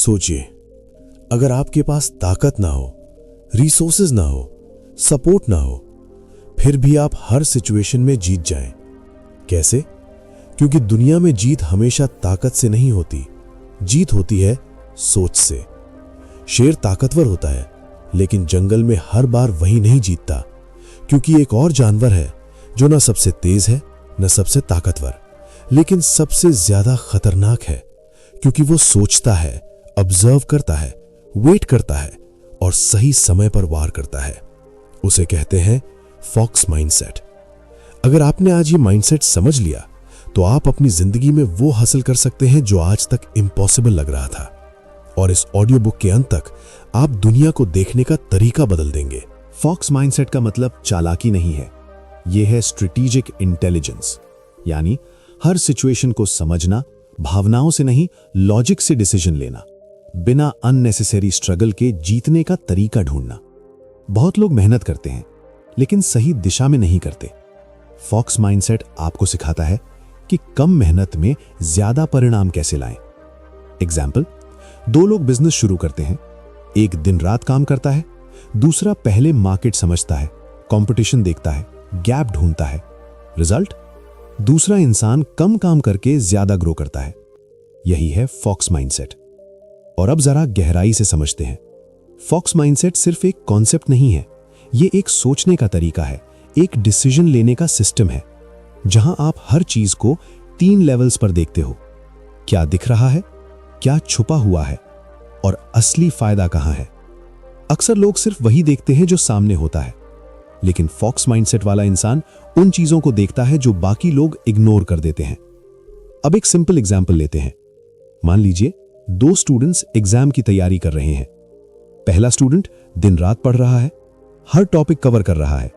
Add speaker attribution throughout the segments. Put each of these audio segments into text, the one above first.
Speaker 1: सोचिए, अगर आपके पास ताकत ना हो, रिसोर्सेज ना हो, सपोर्ट ना हो, फिर भी आप हर सिचुएशन में जीत जाएं। कैसे? क्योंकि दुनिया में जीत हमेशा ताकत से नहीं होती, जीत होती है सोच से। शेर ताकतवर होता है, लेकिन जंगल में हर बार वही नहीं जीतता, क्योंकि एक और जानवर है जो न सबसे तेज है न सबसे ताकतवर, लेकिन सबसे ज्यादा खतरनाक है, क्योंकि वो सोचता है, ऑब्जर्व करता है, वेट करता है और सही समय पर वार करता है। उसे कहते हैं फॉक्स माइंडसेट। अगर आपने आज ये माइंडसेट समझ लिया तो आप अपनी जिंदगी में वो हासिल कर सकते हैं जो आज तक इम्पॉसिबल लग रहा था। और इस ऑडियो बुक के अंत तक आप दुनिया को देखने का तरीका बदल देंगे।
Speaker 2: फॉक्स माइंडसेट का मतलब चालाकी नहीं है, यह है स्ट्रेटेजिक इंटेलिजेंस, यानी हर सिचुएशन को समझना, भावनाओं से नहीं लॉजिक से डिसीजन लेना, बिना अननेसेसरी स्ट्रगल के जीतने का तरीका ढूंढना। बहुत लोग मेहनत करते हैं लेकिन सही दिशा में नहीं करते। फॉक्स माइंडसेट आपको सिखाता है कि कम मेहनत में ज्यादा परिणाम कैसे लाएं। एग्जाम्पल, दो लोग बिजनेस शुरू करते हैं, एक दिन रात काम करता है, दूसरा पहले मार्केट समझता है, कंपटीशन देखता है, गैप ढूंढता है। रिजल्ट, दूसरा इंसान कम काम करके ज्यादा ग्रो करता है। यही है फॉक्स माइंडसेट। और अब जरा गहराई से समझते हैं। फॉक्स माइंडसेट सिर्फ एक कॉन्सेप्ट नहीं है, यह एक सोचने का तरीका है, एक डिसीजन लेने का सिस्टम है, जहां आप हर चीज को 3 लेवल्स पर देखते हो। क्या दिख रहा है, क्या छुपा हुआ है और असली फायदा कहां है। अक्सर लोग सिर्फ वही देखते हैं जो सामने होता है, लेकिन फॉक्स माइंडसेट वाला इंसान उन चीजों को देखता है जो बाकी लोग इग्नोर कर देते हैं। अब एक सिंपल एग्जाम्पल लेते हैं। मान लीजिए 2 स्टूडेंट्स एग्जाम की तैयारी कर रहे हैं। पहला स्टूडेंट दिन रात पढ़ रहा है, हर टॉपिक कवर कर रहा है,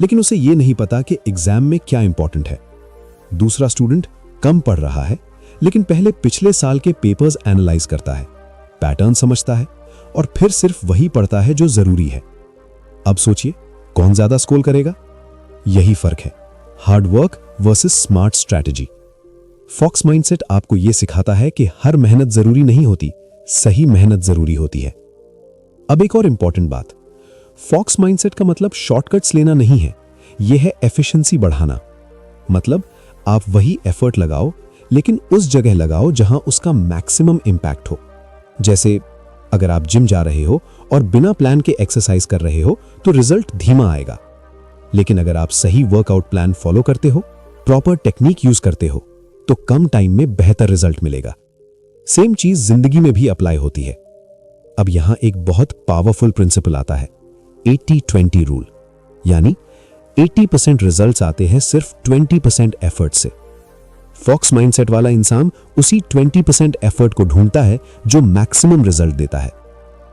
Speaker 2: लेकिन उसे यह नहीं पता कि एग्जाम में क्या इंपॉर्टेंट है। दूसरा स्टूडेंट कम पढ़ रहा है, लेकिन पहले पिछले साल के पेपर्स एनालाइज करता है, पैटर्न समझता है और फिर सिर्फ वही पढ़ता है जो जरूरी है। अब सोचिए, कौन ज्यादा स्कोर करेगा? यही फर्क है, hard work versus smart strategy. Fox mindset आपको यह सिखाता है कि हर मेहनत जरूरी नहीं होती, सही मेहनत जरूरी होती है। अब एक और इंपॉर्टेंट बात, फॉक्स माइंडसेट का मतलब शॉर्टकट्स लेना नहीं है, यह है एफिशिएंसी बढ़ाना। मतलब आप वही एफर्ट लगाओ, लेकिन उस जगह लगाओ जहां उसका मैक्सिमम इंपैक्ट हो। जैसे अगर आप जिम जा रहे हो और बिना प्लान के एक्सरसाइज कर रहे हो तो रिजल्ट धीमा आएगा, लेकिन अगर आप सही वर्कआउट प्लान फॉलो करते हो, प्रॉपर टेक्निक यूज करते हो, तो कम टाइम में बेहतर रिजल्ट मिलेगा। सेम चीज जिंदगी में भी अप्लाई होती है। अब यहां एक बहुत पावरफुल प्रिंसिपल आता है, 80-20 रूल, यानी 80% रिजल्ट्स आते हैं सिर्फ 20% एफर्ट से। फॉक्स माइंडसेट वाला इंसान उसी 20% एफर्ट को ढूंढता है जो मैक्सिमम रिजल्ट देता है।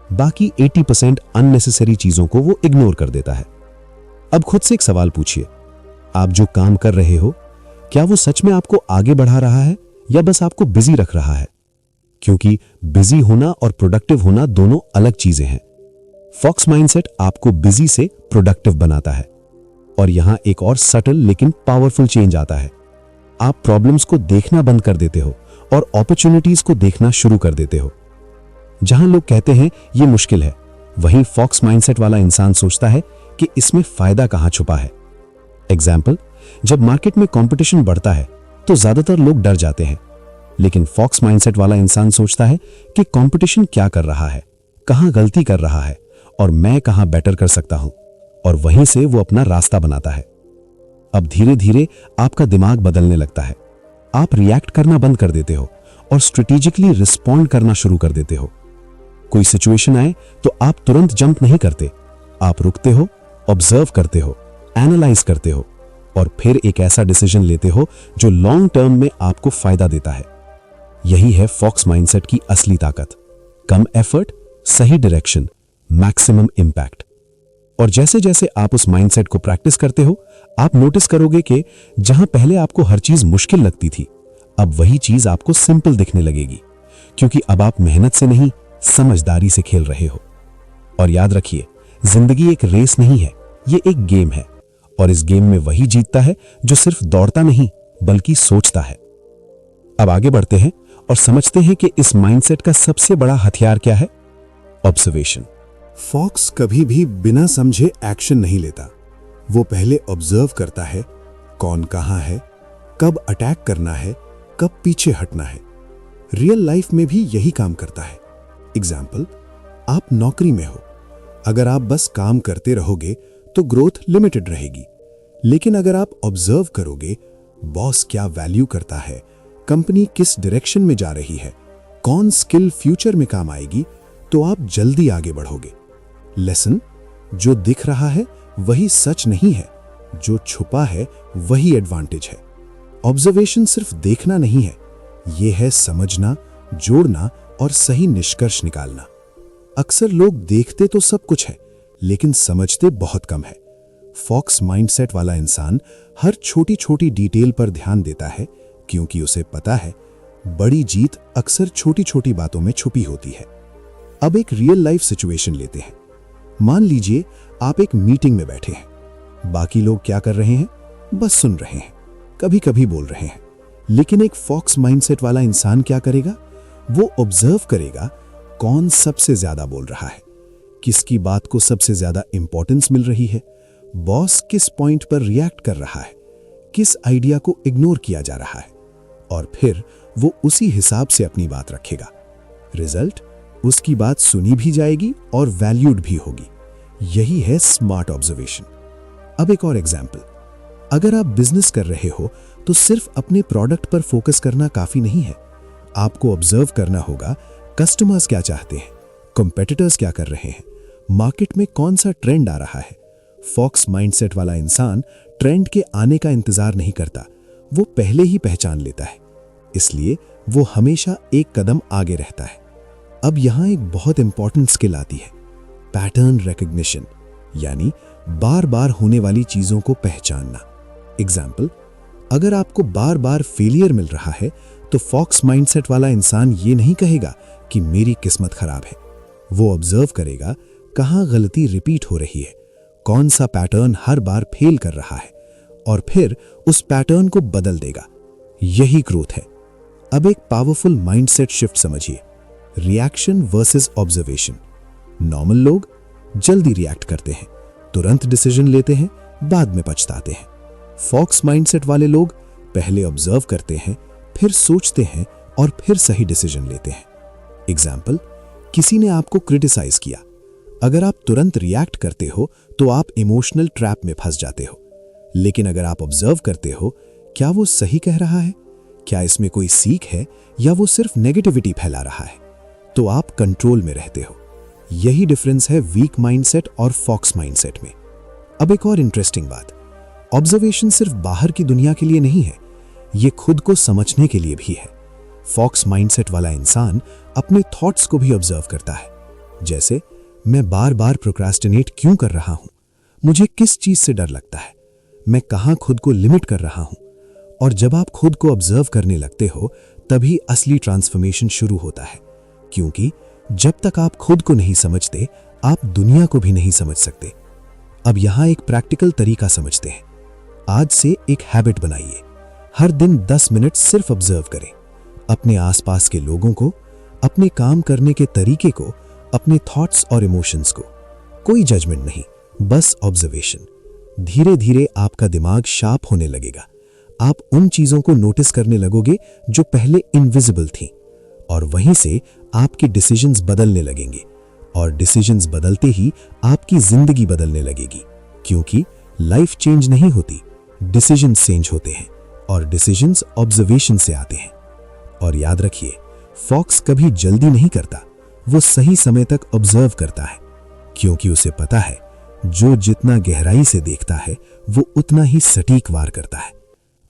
Speaker 2: बाकी 80% अननेसेसरी चीजों को वो इग्नोर कर देता है। अब खुद से एक सवाल पूछिए, आप जो काम कर रहे हो, क्या वो सच में आपको आगे बढ़ा रहा है या बस आपको बिजी रख रहा है? क्योंकि बिजी होना और प्रोडक्टिव होना दोनों अलग चीजें हैं। फॉक्स माइंडसेट आपको बिजी से प्रोडक्टिव बनाता है। और यहां एक और सटल लेकिन पावरफुल चेंज आता है। आप प्रॉब्लम्स को देखना बंद कर देते हो और अपॉर्चुनिटीज को देखना शुरू कर देते हो। जहां लोग कहते हैं ये मुश्किल है, वहीं फॉक्स माइंडसेट वाला इंसान सोचता है कि इसमें फायदा कहां छुपा है। एग्जाम्पल, जब मार्केट में कंपटीशन बढ़ता है तो ज्यादातर लोग डर जाते हैं, लेकिन फॉक्स माइंडसेट वाला इंसान सोचता है कि कंपटीशन क्या कर रहा है, कहां गलती कर रहा है और मैं कहां बेटर कर सकता हूं, और वहीं से वो अपना रास्ता बनाता है। अब धीरे धीरे आपका दिमाग बदलने लगता है। आप रिएक्ट करना बंद कर देते हो और स्ट्रेटेजिकली रिस्पॉन्ड करना शुरू कर देते हो। कोई सिचुएशन आए तो आप तुरंत जंप नहीं करते, आप रुकते हो, ऑब्जर्व करते हो, एनालाइज करते हो और फिर एक ऐसा डिसीजन लेते हो जो लॉन्ग टर्म में आपको फायदा देता है। यही है फॉक्स माइंडसेट की असली ताकत। कम एफर्ट, सही डायरेक्शन, मैक्सिमम इंपैक्ट। और जैसे जैसे आप उस माइंडसेट को प्रैक्टिस करते हो, आप नोटिस करोगे कि जहां पहले आपको हर चीज मुश्किल लगती थी, अब वही चीज आपको सिंपल दिखने लगेगी, क्योंकि अब आप मेहनत से नहीं, समझदारी से खेल रहे हो। और याद रखिए, जिंदगी एक रेस नहीं है, ये एक गेम है, और इस गेम में वही जीतता है जो सिर्फ दौड़ता नहीं बल्कि सोचता है। अब आगे बढ़ते हैं और समझते हैं कि इस माइंडसेट का सबसे बड़ा हथियार क्या है? ऑब्जर्वेशन।
Speaker 1: फॉक्स कभी भी बिना समझे एक्शन नहीं लेता। वो पहले ऑब्जर्व करता है, कौन कहां है, कब अटैक करना है, कब पीछे हटना है। रियल लाइफ में भी यही काम करता है। एग्जाम्पल, आप नौकरी में हो। अगर आप बस काम करते रहोगे तो ग्रोथ लिमिटेड रहेगी। लेकिन अगर आप ऑब्जर्व करोगे, बॉस क्या वैल्यू करता है, कंपनी किस डायरेक्शन में जा रही है, कौन स्किल फ्यूचर में काम आएगी, तो आप जल्दी आगे बढ़ोगे। लेसन, जो दिख रहा है वही सच नहीं है, जो छुपा है वही एडवांटेज है। ऑब्जर्वेशन सिर्फ देखना नहीं है, यह है समझना, जोड़ना और सही निष्कर्ष निकालना। अक्सर लोग देखते तो सब कुछ है, लेकिन समझते बहुत कम है। फॉक्स माइंडसेट वाला इंसान हर छोटी छोटी डिटेल पर ध्यान देता है, क्योंकि उसे पता है बड़ी जीत अक्सर छोटी छोटी बातों में छुपी होती है। अब एक रियल लाइफ सिचुएशन लेते हैं। मान लीजिए आप एक मीटिंग में बैठे हैं। बाकी लोग क्या कर रहे हैं? बस सुन रहे हैं, कभी कभी बोल रहे हैं। लेकिन एक फॉक्स माइंडसेट वाला इंसान क्या करेगा? वो ऑब्जर्व करेगा कौन सबसे ज्यादा बोल रहा है, किसकी बात को सबसे ज्यादा इंपॉर्टेंस मिल रही है, बॉस किस पॉइंट पर रिएक्ट कर रहा है, किस आइडिया को इग्नोर किया जा रहा है, और फिर वो उसी हिसाब से अपनी बात रखेगा। रिजल्ट, उसकी बात सुनी भी जाएगी और वैल्यूड भी होगी। यही है स्मार्ट ऑब्जर्वेशन। अब एक और एग्जाम्पल, अगर आप बिजनेस कर रहे हो तो सिर्फ अपने प्रोडक्ट पर फोकस करना काफी नहीं है। आपको ऑब्जर्व करना होगा कस्टमर्स क्या चाहते हैं, कॉम्पिटिटर्स क्या कर रहे हैं, मार्केट में कौन सा ट्रेंड आ रहा है। फॉक्स माइंडसेट वाला इंसान ट्रेंड के आने का इंतजार नहीं करता, वो पहले ही पहचान लेता है। इसलिए वो हमेशा एक कदम आगे रहता है। अब यहां एक बहुत इंपॉर्टेंट स्किल आती है, पैटर्न रिकॉग्निशन, यानी बार बार होने वाली चीजों को पहचानना। एग्जाम्पल, अगर आपको बार बार फेलियर मिल रहा है तो फॉक्स माइंडसेट वाला इंसान ये नहीं कहेगा कि मेरी किस्मत खराब है। वो ऑब्जर्व करेगा कहां गलती रिपीट हो रही है, कौन सा पैटर्न हर बार फेल कर रहा है, और फिर उस पैटर्न को बदल देगा। यही ग्रोथ है। अब एक पावरफुल माइंडसेट शिफ्ट समझिए, रिएक्शन वर्सेस ऑब्जर्वेशन। नॉर्मल लोग जल्दी रिएक्ट करते हैं, तुरंत डिसीजन लेते हैं, बाद में पछताते हैं। फॉक्स माइंडसेट वाले लोग पहले ऑब्जर्व करते हैं, फिर सोचते हैं और फिर सही डिसीजन लेते हैं। एग्जाम्पल, किसी ने आपको क्रिटिसाइज किया। अगर आप तुरंत रिएक्ट करते हो तो आप इमोशनल ट्रैप में फंस जाते हो। लेकिन अगर आप ऑब्जर्व करते हो, क्या वो सही कह रहा है, क्या इसमें कोई सीख है, या वो सिर्फ नेगेटिविटी फैला रहा है, तो आप कंट्रोल में रहते हो। यही डिफरेंस है वीक माइंडसेट और फॉक्स माइंडसेट में। अब एक और इंटरेस्टिंग बात, ऑब्जर्वेशन सिर्फ बाहर की दुनिया के लिए नहीं है, ये खुद को समझने के लिए भी है। फॉक्स माइंडसेट वाला इंसान अपने थॉट्स को भी ऑब्जर्व करता है। जैसे, मैं बार बार प्रोक्रास्टिनेट क्यों कर रहा हूं, मुझे किस चीज से डर लगता है, मैं कहां खुद को लिमिट कर रहा हूं। और जब आप खुद को ऑब्जर्व करने लगते हो, तभी असली ट्रांसफॉर्मेशन शुरू होता है। क्योंकि जब तक आप खुद को नहीं समझते, आप दुनिया को भी नहीं समझ सकते। अब यहां एक प्रैक्टिकल तरीका समझते हैं। आज से एक हैबिट बनाइए, हर दिन 10 मिनट सिर्फ ऑब्जर्व करें, अपने आसपास के लोगों को, अपने काम करने के तरीके को, अपने थॉट्स और इमोशंस को। कोई जजमेंट नहीं, बस ऑब्जर्वेशन। धीरे धीरे आपका दिमाग शार्प होने लगेगा। आप उन चीजों को नोटिस करने लगोगे जो पहले इनविजिबल थीं, और वहीं से आपके डिसीजंस बदलने लगेंगे। और डिसीजंस बदलते ही आपकी जिंदगी बदलने लगेगी, क्योंकि लाइफ चेंज नहीं होती, डिसीजंस चेंज होते हैं, और डिसीजंस ऑब्जर्वेशन से आते हैं। और याद रखिए, फॉक्स कभी जल्दी नहीं करता, वो सही समय तक ऑब्जर्व करता है, क्योंकि उसे पता है जो जितना गहराई से देखता है वो उतना ही सटीक वार करता है।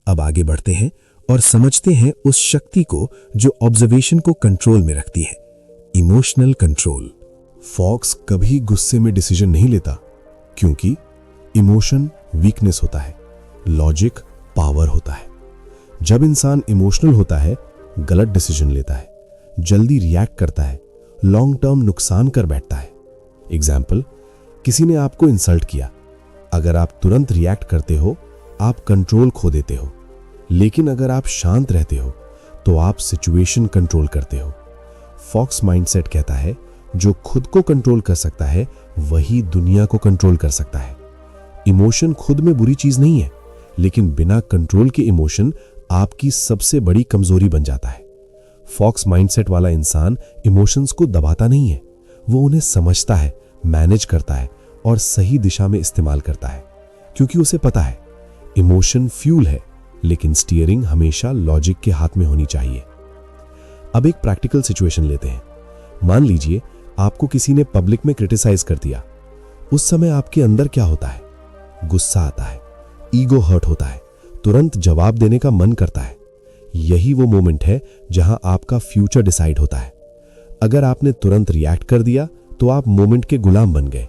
Speaker 1: अब आगे बढ़ते हैं और समझते हैं उस शक्ति को जो ऑब्जर्वेशन को कंट्रोल में रखती है, इमोशनल कंट्रोल। फॉक्स कभी गुस्से में डिसीजन नहीं लेता, क्योंकि इमोशन वीकनेस होता है, लॉजिक पावर होता है। जब इंसान इमोशनल होता है, गलत डिसीजन लेता है, जल्दी रिएक्ट करता है, लॉन्ग टर्म नुकसान कर बैठता है। एग्जाम्पल, किसी ने आपको इंसल्ट किया। अगर आप तुरंत रिएक्ट करते हो, आप कंट्रोल खो देते हो। लेकिन अगर आप शांत रहते हो तो आप सिचुएशन कंट्रोल करते हो। फॉक्स माइंडसेट कहता है जो खुद को कंट्रोल कर सकता है वही दुनिया को कंट्रोल कर सकता है। इमोशन खुद में बुरी चीज नहीं है, लेकिन बिना कंट्रोल के इमोशन आपकी सबसे बड़ी कमजोरी बन जाता है। फॉक्स माइंडसेट वाला इंसान इमोशंस को दबाता नहीं है, वो उन्हें समझता है, मैनेज करता है और सही दिशा में इस्तेमाल करता है, क्योंकि उसे पता है इमोशन फ्यूल है, लेकिन स्टीयरिंग हमेशा लॉजिक के हाथ में होनी चाहिए। अब एक प्रैक्टिकल सिचुएशन लेते हैं। मान लीजिए आपको किसी ने पब्लिक में क्रिटिसाइज कर दिया। उस समय आपके अंदर क्या होता है? गुस्सा आता है, ईगो हर्ट होता है, तुरंत जवाब देने का मन करता है। यही वो मोमेंट है जहां आपका फ्यूचर डिसाइड होता है। अगर आपने तुरंत रिएक्ट कर दिया तो आप मोमेंट के गुलाम बन गए,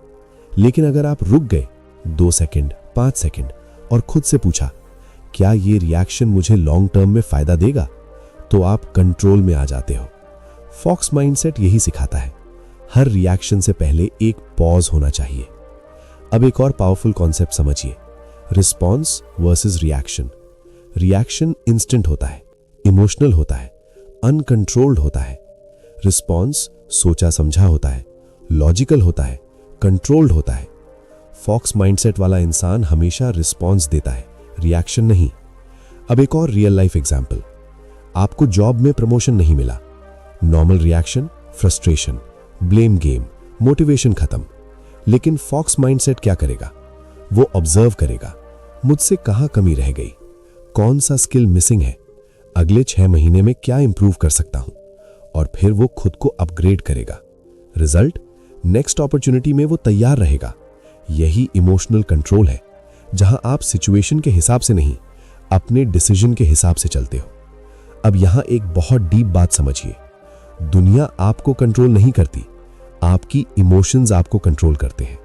Speaker 1: लेकिन अगर आप रुक गए 2 सेकंड, 5 सेकंड और खुद से पूछा क्या ये रिएक्शन मुझे लॉन्ग टर्म में फायदा देगा, तो आप कंट्रोल में आ जाते हो। फॉक्स माइंडसेट यही सिखाता है, हर रिएक्शन से पहले एक पॉज होना चाहिए। अब एक और पावरफुल कॉन्सेप्ट समझिए, response versus reaction. Reaction instant होता है, इमोशनल होता है, अनकंट्रोल्ड होता है। रिस्पॉन्स सोचा समझा होता है, लॉजिकल होता है, कंट्रोल्ड होता है। फॉक्स माइंडसेट वाला इंसान हमेशा रिस्पॉन्स देता है, रिएक्शन नहीं। अब एक और रियल लाइफ एग्जांपल, आपको जॉब में प्रमोशन नहीं मिला। Normal reaction frustration, blame game, motivation खत्म। लेकिन फॉक्स माइंडसेट क्या करेगा? वो ऑब्जर्व करेगा, मुझसे कहां कमी रह गई, कौन सा स्किल मिसिंग है, अगले 6 महीने में क्या इंप्रूव कर सकता हूं, और फिर वो खुद को अपग्रेड करेगा। रिजल्ट, नेक्स्ट अपॉर्चुनिटी में वो तैयार रहेगा। यही इमोशनल कंट्रोल है, जहां आप सिचुएशन के हिसाब से नहीं, अपने डिसीजन के हिसाब से चलते हो। अब यहां एक बहुत डीप बात समझिए, दुनिया आपको कंट्रोल नहीं करती, आपकी इमोशंस आपको कंट्रोल करते हैं।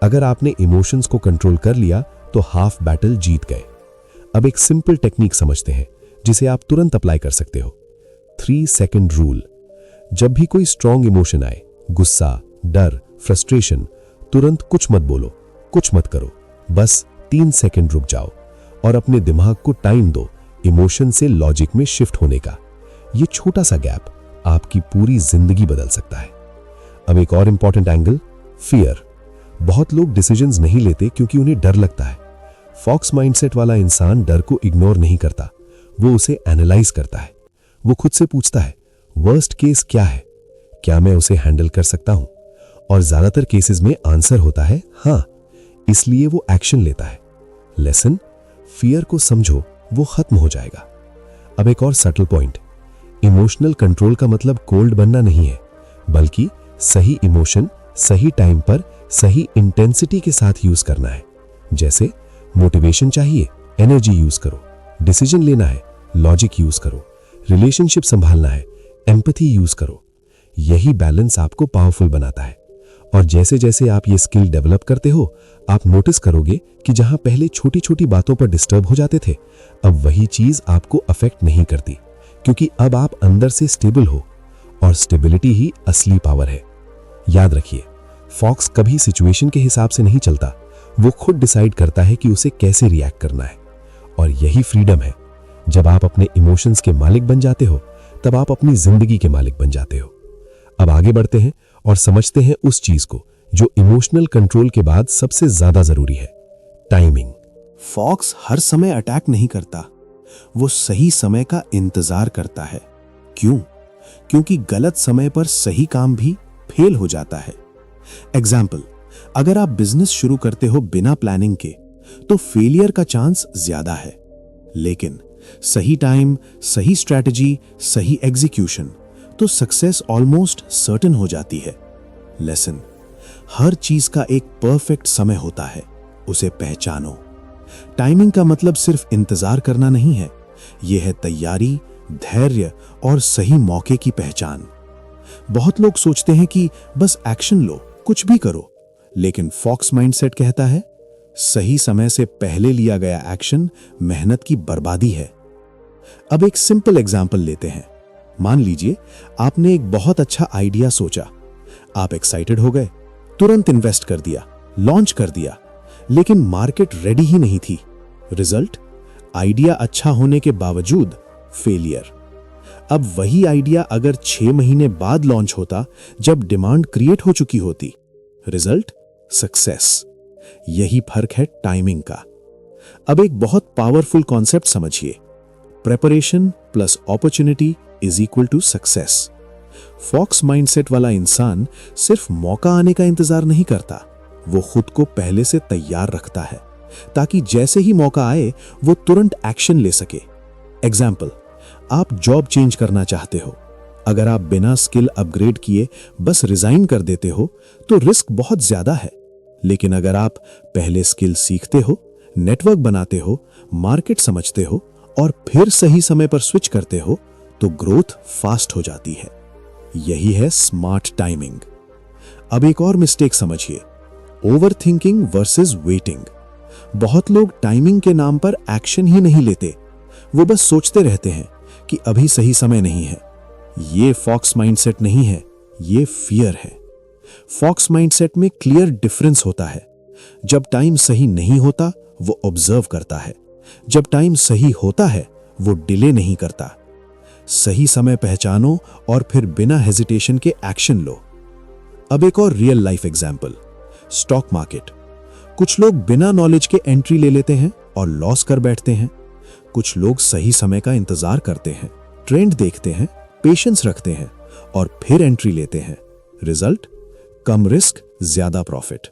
Speaker 1: अगर आपने इमोशंस को कंट्रोल कर लिया तो हाफ बैटल जीत गए। अब एक सिंपल टेक्निक समझते हैं जिसे आप तुरंत अप्लाई कर सकते हो। 3 सेकंड रूल। जब भी कोई स्ट्रॉन्ग इमोशन आए, गुस्सा, डर, फ्रस्ट्रेशन, तुरंत कुछ मत बोलो, कुछ मत करो, बस 3 सेकंड रुक जाओ और अपने दिमाग को टाइम दो इमोशन से लॉजिक में शिफ्ट होने का। ये छोटा सा गैप आपकी पूरी जिंदगी बदल सकता है। अब एक और इंपॉर्टेंट एंगल, फियर। बहुत लोग डिसीजंस नहीं लेते क्योंकि उन्हें डर लगता है। फॉक्स माइंडसेट वाला इंसान डर को इग्नोर नहीं करता, वो उसे एनालाइज करता है। वो खुद से पूछता है वर्स्ट केस क्या है, क्या मैं उसे हैंडल कर सकता हूं, और ज्यादातर केसेस में आंसर होता है हां, इसलिए वो एक्शन लेता है। लेसन, फियर को समझो, वो खत्म हो जाएगा। अब एक और सटल पॉइंट, इमोशनल कंट्रोल का मतलब कोल्ड बनना नहीं है, बल्कि सही इमोशन सही टाइम पर सही इंटेंसिटी के साथ यूज करना है। जैसे मोटिवेशन चाहिए, एनर्जी यूज करो, डिसीजन लेना है, लॉजिक यूज करो, रिलेशनशिप संभालना है, एम्पैथी यूज करो। यही बैलेंस आपको पावरफुल बनाता है। और जैसे जैसे आप ये स्किल डेवलप करते हो, आप नोटिस करोगे कि जहां पहले छोटी छोटी बातों पर डिस्टर्ब हो जाते थे, अब वही चीज आपको अफेक्ट नहीं करती, क्योंकि अब आप अंदर से स्टेबल हो, और स्टेबिलिटी ही असली पावर है। याद रखिए, फॉक्स कभी सिचुएशन के हिसाब से नहीं चलता, वो खुद डिसाइड करता है कि उसे कैसे रिएक्ट करना है। और यही फ्रीडम है। जब आप अपने इमोशंस के मालिक बन जाते हो, तब आप अपनी जिंदगी के मालिक बन जाते हो। अब आगे बढ़ते हैं और समझते हैं उस चीज को जो इमोशनल कंट्रोल के बाद सबसे ज्यादा जरूरी है, टाइमिंग।
Speaker 2: फॉक्स हर समय अटैक नहीं करता, वो सही समय का इंतजार करता है। क्यों? क्योंकि गलत समय पर सही काम भी फेल हो जाता है। एग्जाम्पल, अगर आप बिजनेस शुरू करते हो बिना प्लानिंग के, तो फेलियर का चांस ज्यादा है। लेकिन सही टाइम, सही स्ट्रैटेजी, सही एग्जीक्यूशन, तो सक्सेस ऑलमोस्ट सर्टेन हो जाती है। लेसन, हर चीज का एक परफेक्ट समय होता है, उसे पहचानो। टाइमिंग का मतलब सिर्फ इंतजार करना नहीं है, यह है तैयारी, धैर्य और सही मौके की पहचान। बहुत लोग सोचते हैं कि बस एक्शन लो, कुछ भी करो, लेकिन फॉक्स माइंडसेट कहता है सही समय से पहले लिया गया एक्शन मेहनत की बर्बादी है। अब एक सिंपल एग्जांपल लेते हैं। मान लीजिए आपने एक बहुत अच्छा आइडिया सोचा, आप एक्साइटेड हो गए, तुरंत इन्वेस्ट कर दिया, लॉन्च कर दिया, लेकिन मार्केट रेडी ही नहीं थी। रिजल्ट, आइडिया अच्छा होने के बावजूद फेलियर। अब वही आइडिया अगर 6 महीने बाद लॉन्च होता, जब डिमांड क्रिएट हो चुकी होती, रिजल्ट सक्सेस। यही फर्क है टाइमिंग का। अब एक बहुत पावरफुल कॉन्सेप्ट समझिए, preparation plus opportunity is equal to success. Fox mindset वाला इंसान सिर्फ मौका आने का इंतजार नहीं करता, वो खुद को पहले से तैयार रखता है ताकि जैसे ही मौका आए वो तुरंत एक्शन ले सके। एग्जाम्पल, आप जॉब चेंज करना चाहते हो। अगर आप बिना स्किल अपग्रेड किए बस रिजाइन कर देते हो तो रिस्क बहुत ज्यादा है। लेकिन अगर आप पहले स्किल सीखते हो, नेटवर्क बनाते हो, मार्केट समझते हो और फिर सही समय पर स्विच करते हो तो ग्रोथ फास्ट हो जाती है। यही है स्मार्ट टाइमिंग। अब एक और मिस्टेक समझिए, ओवर थिंकिंग वर्सेस वेटिंग। बहुत लोग टाइमिंग के नाम पर एक्शन ही नहीं लेते, वो बस सोचते रहते हैं कि अभी सही समय नहीं है। ये फॉक्स माइंडसेट नहीं है, ये फियर है। फॉक्स माइंडसेट में क्लियर डिफरेंस होता है। जब टाइम सही नहीं होता वो ऑब्जर्व करता है, जब टाइम सही होता है वो डिले नहीं करता। सही समय पहचानो और फिर बिना हेजिटेशन के एक्शन लो। अब एक और real life example, stock market. कुछ लोग बिना नॉलेज के एंट्री ले लेते हैं और लॉस कर बैठते हैं। कुछ लोग सही समय का इंतजार करते हैं, ट्रेंड देखते हैं, पेशेंस रखते हैं और फिर एंट्री लेते हैं। रिजल्ट, कम रिस्क, ज्यादा प्रॉफिट।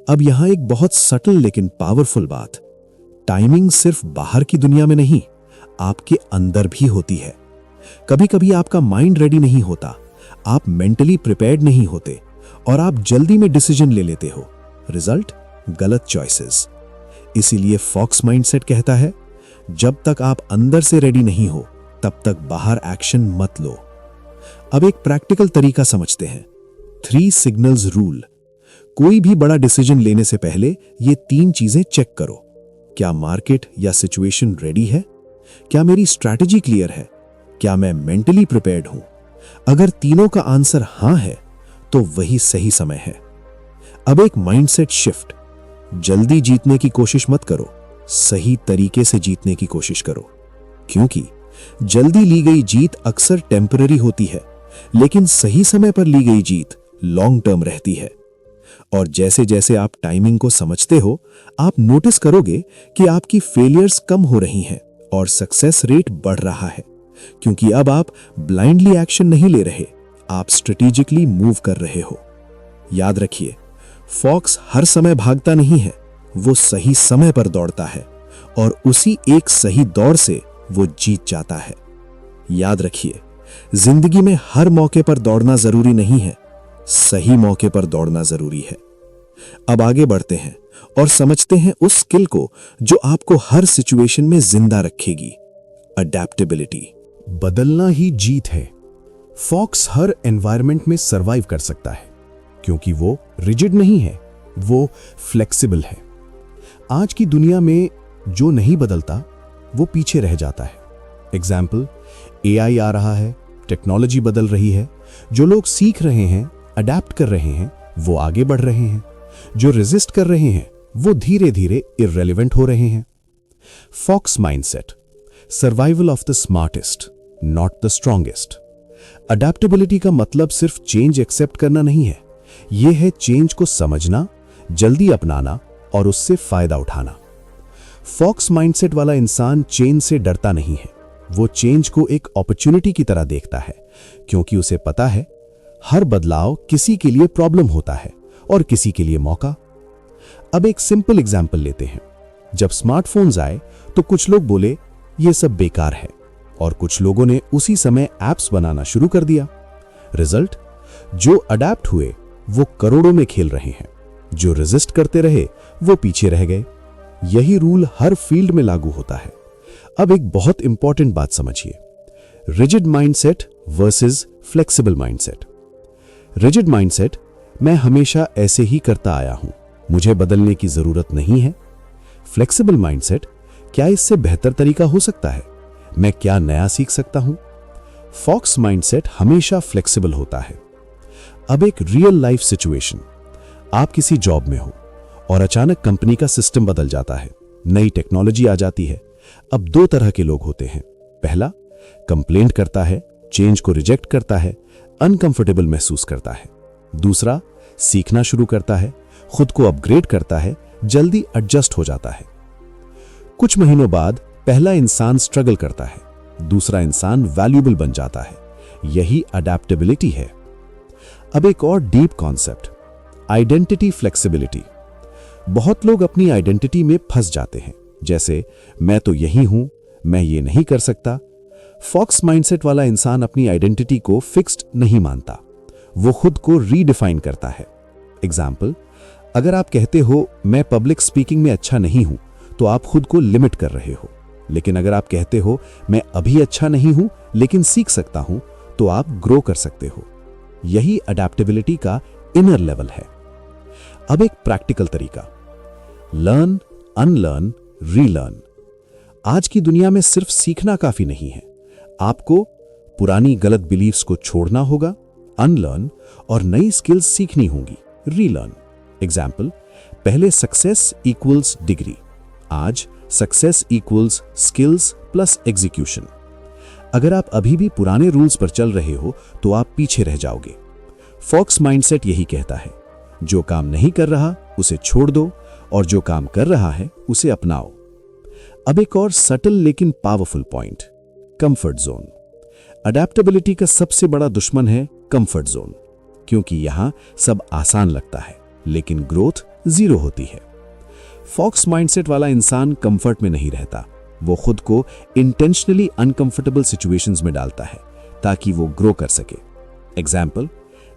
Speaker 2: अब यहां एक बहुत सटल लेकिन पावरफुल बात, टाइमिंग सिर्फ बाहर की दुनिया में नहीं, आपके अंदर भी होती है। कभी कभी आपका माइंड रेडी नहीं होता, आप मेंटली प्रिपेयर्ड नहीं होते और आप जल्दी में डिसीजन ले लेते हो। रिजल्ट, गलत चॉइसेस। इसीलिए फॉक्स माइंडसेट कहता है, जब तक आप अंदर से रेडी नहीं हो तब तक बाहर एक्शन मत लो। अब एक प्रैक्टिकल तरीका समझते हैं, 3 सिग्नल्स रूल। कोई भी बड़ा डिसीजन लेने से पहले ये 3 चीजें चेक करो। क्या मार्केट या सिचुएशन रेडी है? क्या मेरी स्ट्रैटेजी क्लियर है? क्या मैं मेंटली प्रिपेयर्ड हूं? अगर तीनों का आंसर हां है तो वही सही समय है। अब एक माइंडसेट शिफ्ट, जल्दी जीतने की कोशिश मत करो, सही तरीके से जीतने की कोशिश करो। क्योंकि जल्दी ली गई जीत अक्सर टेम्पररी होती है, लेकिन सही समय पर ली गई जीत लॉन्ग टर्म रहती है। और जैसे जैसे आप टाइमिंग को समझते हो, आप नोटिस करोगे कि आपकी फेलियर्स कम हो रही हैं और सक्सेस रेट बढ़ रहा है। क्योंकि अब आप ब्लाइंडली एक्शन नहीं ले रहे, आप स्ट्रेटेजिकली मूव कर रहे हो। याद रखिए, फॉक्स हर समय भागता नहीं है, वो सही समय पर दौड़ता है और उसी एक सही दौड़ से वो जीत जाता है। याद रखिए, जिंदगी में हर मौके पर दौड़ना जरूरी नहीं है, सही मौके पर दौड़ना जरूरी है। अब आगे बढ़ते हैं और समझते हैं उस स्किल को जो आपको हर सिचुएशन में जिंदा रखेगी, अडैप्टेबिलिटी।
Speaker 1: बदलना ही जीत है। फॉक्स हर एनवायरनमेंट में सरवाइव कर सकता है क्योंकि वो रिजिड नहीं है, वो फ्लेक्सिबल है। आज की दुनिया में जो नहीं बदलता वो पीछे रह जाता है। एग्जाम्पल, एआई आ रहा है, टेक्नोलॉजी बदल रही है। जो लोग सीख रहे हैं, अडैप्ट कर रहे हैं, वो आगे बढ़ रहे हैं। जो रेजिस्ट कर रहे हैं वो धीरे धीरे इररेलेवेंट हो रहे हैं। Fox mindset, survival of the smartest, not the strongest. Adaptability का मतलब सिर्फ चेंज एक्सेप्ट करना नहीं है, यह है चेंज को समझना, जल्दी अपनाना और उससे फायदा उठाना। फॉक्स माइंडसेट वाला इंसान चेंज से डरता नहीं है, वो चेंज को एक अपॉर्चुनिटी की तरह देखता है, क्योंकि उसे पता है हर बदलाव किसी के लिए प्रॉब्लम होता है और किसी के लिए मौका। अब एक सिंपल एग्जाम्पल लेते हैं। जब स्मार्टफोन्स आए तो कुछ लोग बोले ये सब बेकार है और कुछ लोगों ने उसी समय एप्स बनाना शुरू कर दिया। रिजल्ट, जो अडैप्ट हुए वो करोड़ों में खेल रहे हैं, जो रेजिस्ट करते रहे वो पीछे रह गए। यही रूल हर फील्ड में लागू होता है। अब एक बहुत इंपॉर्टेंट बात समझिए, rigid mindset versus flexible mindset. Rigid mindset, मैं हमेशा ऐसे ही करता आया हूं, मुझे बदलने की जरूरत नहीं है। फ्लेक्सिबल माइंडसेट, क्या इससे बेहतर तरीका हो सकता है? मैं क्या नया सीख सकता हूं? फॉक्स माइंडसेट हमेशा फ्लेक्सिबल होता है। अब एक रियल लाइफ सिचुएशन, आप किसी जॉब में हो और अचानक कंपनी का सिस्टम बदल जाता है, नई टेक्नोलॉजी आ जाती है। अब 2 तरह के लोग होते हैं। पहला,
Speaker 2: कंप्लेंट करता है, चेंज को रिजेक्ट करता है, अनकंफर्टेबल महसूस करता है। दूसरा, सीखना शुरू करता है, खुद को अपग्रेड करता है, जल्दी एडजस्ट हो जाता है। कुछ महीनों बाद पहला इंसान स्ट्रगल करता है, दूसरा इंसान वैल्यूएबल बन जाता है। यही अडैप्टेबिलिटी है। अब एक और डीप कॉन्सेप्ट, आइडेंटिटी फ्लेक्सिबिलिटी। बहुत लोग अपनी आइडेंटिटी में फंस जाते हैं, जैसे मैं तो यही हूं, मैं ये नहीं कर सकता। फॉक्स माइंडसेट वाला इंसान अपनी आइडेंटिटी को फिक्स्ड नहीं मानता, वो खुद को रीडिफाइन करता है। एग्जाम्पल, अगर आप कहते हो मैं पब्लिक स्पीकिंग में अच्छा नहीं हूं, तो आप खुद को लिमिट कर रहे हो। लेकिन अगर आप कहते हो मैं अभी अच्छा नहीं हूं लेकिन सीख सकता हूं, तो आप ग्रो कर सकते हो। यही अडैप्टेबिलिटी का इनर लेवल है। अब एक प्रैक्टिकल तरीका, लर्न, अनलर्न, रीलर्न। आज की दुनिया में सिर्फ सीखना काफी नहीं है, आपको पुरानी गलत बिलीफ्स को छोड़ना होगा, अनलर्न, और नई स्किल्स सीखनी होंगी, रीलर्न। एग्जाम्पल, पहले सक्सेस इक्वल्स डिग्री, आज success equals skills plus execution. अगर आप अभी भी पुराने रूल्स पर चल रहे हो तो आप पीछे रह जाओगे। फॉक्स माइंडसेट यही कहता है, जो काम नहीं कर रहा उसे छोड़ दो और जो काम कर रहा है उसे अपनाओ। अब एक और सटल लेकिन powerful point, comfort zone. Adaptability का सबसे बड़ा दुश्मन है कंफर्ट जोन, क्योंकि यहां सब आसान लगता है लेकिन ग्रोथ जीरो होती है। फॉक्स माइंडसेट वाला इंसान कंफर्ट में नहीं रहता, वो खुद को इंटेंशनली अनकंफर्टेबल सिचुएशंस में डालता है ताकि वो ग्रो कर सके। एग्जाम्पल,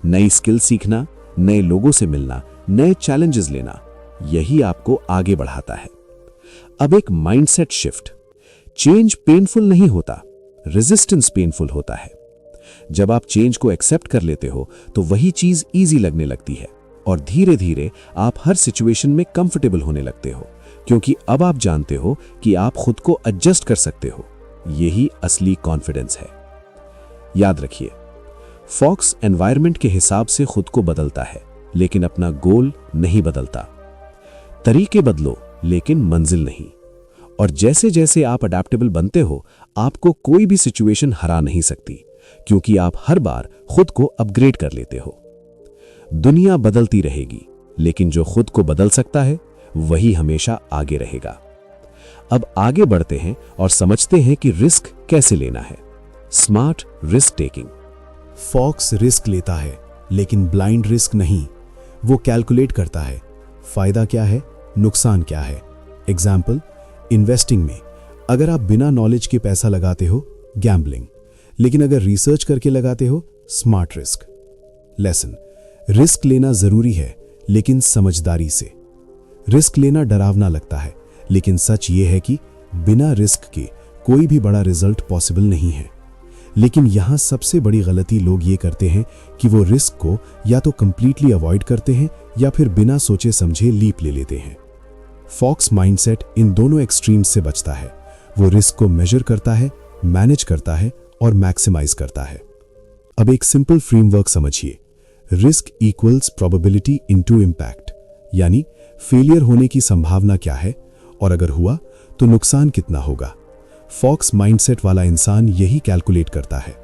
Speaker 2: नई स्किल सीखना, नए लोगों से मिलना, नए चैलेंजेस लेना, यही आपको आगे बढ़ाता है। अब एक माइंडसेट शिफ्ट, चेंज पेनफुल नहीं होता, रेजिस्टेंस पेनफुल होता है। जब आप चेंज को एक्सेप्ट कर लेते हो तो वही चीज इजी लगने लगती है और धीरे धीरे आप हर सिचुएशन में कंफर्टेबल होने लगते हो, क्योंकि अब आप जानते हो कि आप खुद को एडजस्ट कर सकते हो। यही असली कॉन्फिडेंस है। याद रखिए, फॉक्स एनवायरनमेंट के हिसाब से खुद को बदलता है लेकिन अपना गोल नहीं बदलता। तरीके बदलो लेकिन मंजिल नहीं। और जैसे जैसे आप अडैप्टेबल बनते हो, आपको कोई भी सिचुएशन हरा नहीं सकती, क्योंकि आप हर बार खुद को अपग्रेड कर लेते हो। दुनिया बदलती रहेगी, लेकिन जो खुद को बदल सकता है वही हमेशा आगे रहेगा। अब आगे बढ़ते हैं और समझते हैं कि रिस्क कैसे लेना है। Smart risk taking.
Speaker 1: Fox risk लेता है लेकिन ब्लाइंड रिस्क नहीं, वो कैलकुलेट करता है फायदा क्या है, नुकसान क्या है। एग्जाम्पल, इन्वेस्टिंग में अगर आप बिना नॉलेज के पैसा लगाते हो, गैम्बलिंग, लेकिन अगर रिसर्च करके लगाते हो, स्मार्ट रिस्क। लेसन, रिस्क लेना जरूरी है लेकिन समझदारी से। रिस्क लेना डरावना लगता है, लेकिन सच ये है कि बिना रिस्क के कोई भी बड़ा रिजल्ट पॉसिबल नहीं है। लेकिन यहां सबसे बड़ी गलती लोग ये करते हैं कि वो रिस्क को या तो कंप्लीटली अवॉइड करते हैं या फिर बिना सोचे समझे लीप ले लेते हैं। फॉक्स माइंडसेट इन दोनों एक्सट्रीम्स से बचता है। वो रिस्क को मेजर करता है, मैनेज करता है और मैक्सिमाइज करता है। अब एक सिंपल फ्रेमवर्क समझिए, risk equals probability into impact, यानी फेलियर होने की संभावना क्या है और अगर हुआ तो नुकसान कितना होगा। फॉक्स माइंडसेट वाला इंसान यही कैलकुलेट करता है।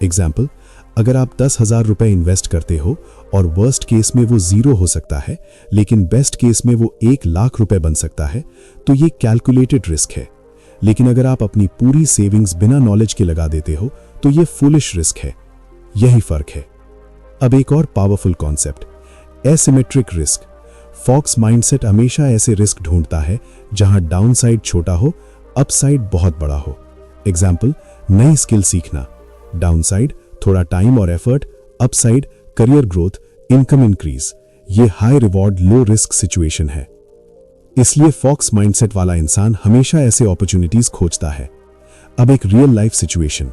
Speaker 1: एग्जाम्पल, अगर आप 10,000 रुपए इन्वेस्ट करते हो और वर्स्ट केस में वो 0 हो सकता है, लेकिन बेस्ट केस में वो 1 लाख रुपए बन सकता है, तो ये कैलकुलेटेड रिस्क है। लेकिन अगर आप अपनी पूरी सेविंग्स बिना नॉलेज के लगा देते हो तो ये फुलिश रिस्क है। यही फर्क है। अब एक और powerful concept, asymmetric risk. Fox mindset हमेशा ऐसे रिस्क ढूंढता है जहां डाउनसाइड छोटा हो, अपसाइड बहुत बड़ा हो। एग्जाम्पल, नई स्किल सीखना, डाउनसाइड थोड़ा टाइम और effort, upside career growth, income increase. ये high reward low risk situation है। इसलिए फॉक्स माइंडसेट वाला इंसान हमेशा ऐसे अपॉर्चुनिटीज खोजता है। अब एक रियल लाइफ सिचुएशन,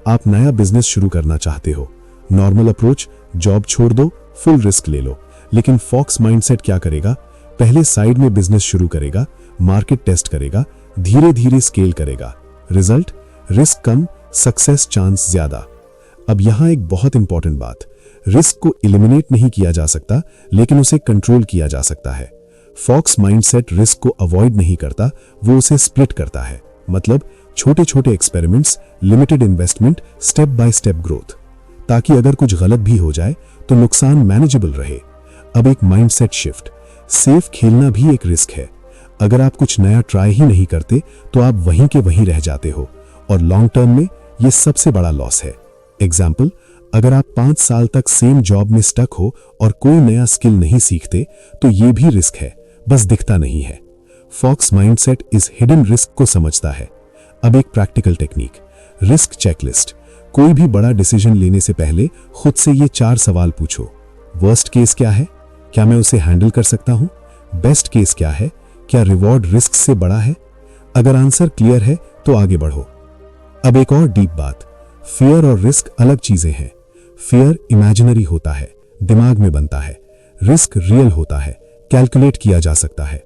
Speaker 1: आप नया बिजनेस शुरू करना चाहते हो। नॉर्मल अप्रोच, जॉब छोड़ दो, फुल रिस्क ले लो। लेकिन फॉक्स माइंडसेट क्या करेगा, पहले साइड में बिजनेस शुरू करेगा, मार्केट टेस्ट करेगा, धीरे धीरे स्केल करेगा। रिजल्ट, रिस्क कम, सक्सेस चांस ज्यादा। अब यहां एक बहुत इंपॉर्टेंट बात, रिस्क को एलिमिनेट नहीं किया जा सकता, लेकिन उसे कंट्रोल किया जा सकता है। फॉक्स माइंडसेट रिस्क को अवॉइड नहीं करता, वो उसे स्प्लिट करता है। मतलब छोटे छोटे experiments, limited investment, step by step growth, ताकि अगर कुछ गलत भी हो जाए तो नुकसान मैनेजेबल रहे। अब एक माइंडसेट शिफ्ट। सेफ खेलना भी एक रिस्क है। अगर आप कुछ नया ट्राई ही नहीं करते तो आप वहीं के वहीं रह जाते हो, और लॉन्ग टर्म में यह सबसे बड़ा लॉस है। एग्जाम्पल, अगर आप 5 साल तक सेम जॉब में स्टक हो और कोई नया स्किल नहीं सीखते तो यह भी रिस्क है, बस दिखता नहीं है। फॉक्स माइंडसेट इस हिडन रिस्क को समझता है। अब एक प्रैक्टिकल टेक्निक, रिस्क चेकलिस्ट। कोई भी बड़ा डिसीजन लेने से पहले खुद से ये 4 सवाल पूछो। वर्स्ट केस क्या है? क्या मैं उसे हैंडल कर सकता हूं? बेस्ट केस क्या है? क्या रिवॉर्ड रिस्क से बड़ा है? अगर आंसर क्लियर है तो आगे बढ़ो। अब एक और डीप बात, फियर और रिस्क अलग चीजें हैं। फियर इमेजिनरी होता है, दिमाग में बनता है। रिस्क रियल होता है, कैलकुलेट किया जा सकता है।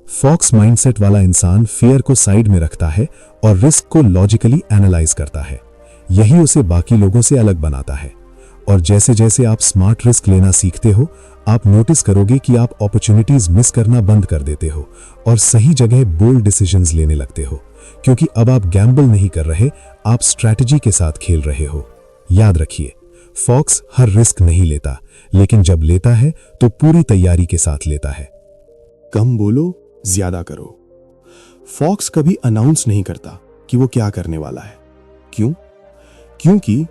Speaker 1: फॉक्स माइंडसेट वाला इंसान फियर को साइड में रखता है और रिस्क को लॉजिकली एनालाइज करता है। यही उसे बाकी लोगों से अलग बनाता है। और जैसे जैसे आप स्मार्ट रिस्क लेना सीखते हो, आप नोटिस करोगे कि आप अपॉर्चुनिटीज मिस करना बंद कर देते हो और सही जगह बोल्ड डिसीजंस लेने लगते हो, क्योंकि अब आप गैम्बल नहीं कर रहे, आप स्ट्रैटेजी के साथ खेल रहे हो। याद रखिए, फॉक्स हर रिस्क नहीं लेता, लेकिन जब लेता है तो पूरी तैयारी के साथ लेता है।
Speaker 2: कम बोलो, ज्यादा करो। फॉक्स कभी अनाउंस नहीं करता कि वो क्या करने वाला है। क्यों? क्योंकि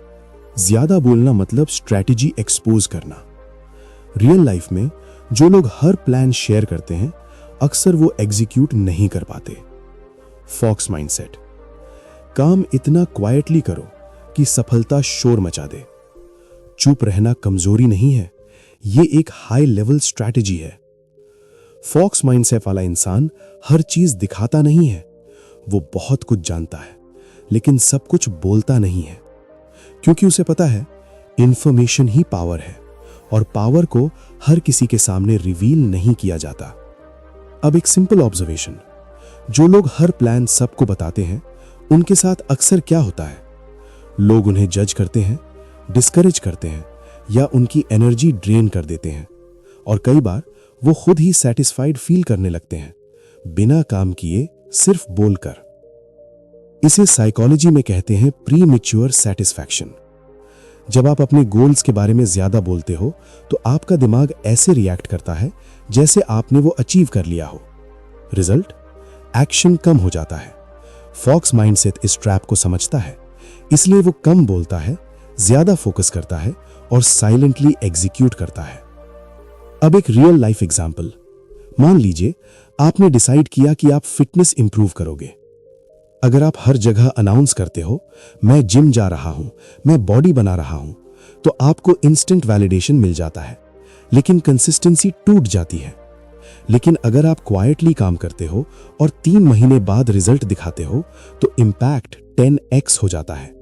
Speaker 2: ज्यादा बोलना मतलब स्ट्रैटेजी एक्सपोज करना। रियल लाइफ में जो लोग हर प्लान शेयर करते हैं, अक्सर वो एग्जीक्यूट नहीं कर पाते। फॉक्स माइंडसेट, काम इतना क्वाइटली करो कि सफलता शोर मचा दे। चुप रहना कमजोरी नहीं है, ये एक हाई लेवल स्ट्रैटेजी है। फॉक्स माइंडसेट वाला इंसान हर चीज दिखाता नहीं है। वो बहुत कुछ जानता है, लेकिन सब कुछ बोलता नहीं है, क्योंकि उसे पता है इंफॉर्मेशन ही पावर है और पावर को हर किसी के सामने रिवील नहीं किया जाता। अब एक सिंपल ऑब्जर्वेशन, जो लोग हर प्लान सबको बताते हैं, उनके साथ अक्सर क्या होता है? लोग उन्हें जज करते हैं, डिस्करेज करते हैं या उनकी एनर्जी ड्रेन कर देते हैं, और कई बार वो खुद ही सेटिस्फाइड फील करने लगते हैं, बिना काम किए, सिर्फ बोलकर। इसे साइकोलॉजी में कहते हैं प्रीमैच्योर सेटिस्फैक्शन। जब आप अपने गोल्स के बारे में ज्यादा बोलते हो तो आपका दिमाग ऐसे रिएक्ट करता है जैसे आपने वो अचीव कर लिया हो। रिजल्ट, एक्शन कम हो जाता है। फॉक्स माइंडसेट इस ट्रैप को समझता है, इसलिए वो कम बोलता है, ज्यादा फोकस करता है और साइलेंटली एग्जीक्यूट करता है। अब एक रियल लाइफ एग्जाम्पल, मान लीजिए आपने डिसाइड किया कि आप फिटनेस इंप्रूव करोगे। अगर आप हर जगह अनाउंस करते हो, मैं जिम जा रहा हूं, मैं बॉडी बना रहा हूं, तो आपको इंस्टेंट वैलिडेशन मिल जाता है, लेकिन कंसिस्टेंसी टूट जाती है। लेकिन अगर आप क्वाइटली काम करते हो और 3 महीने बाद रिजल्ट दिखाते हो, तो इंपैक्ट 10x हो जाता है।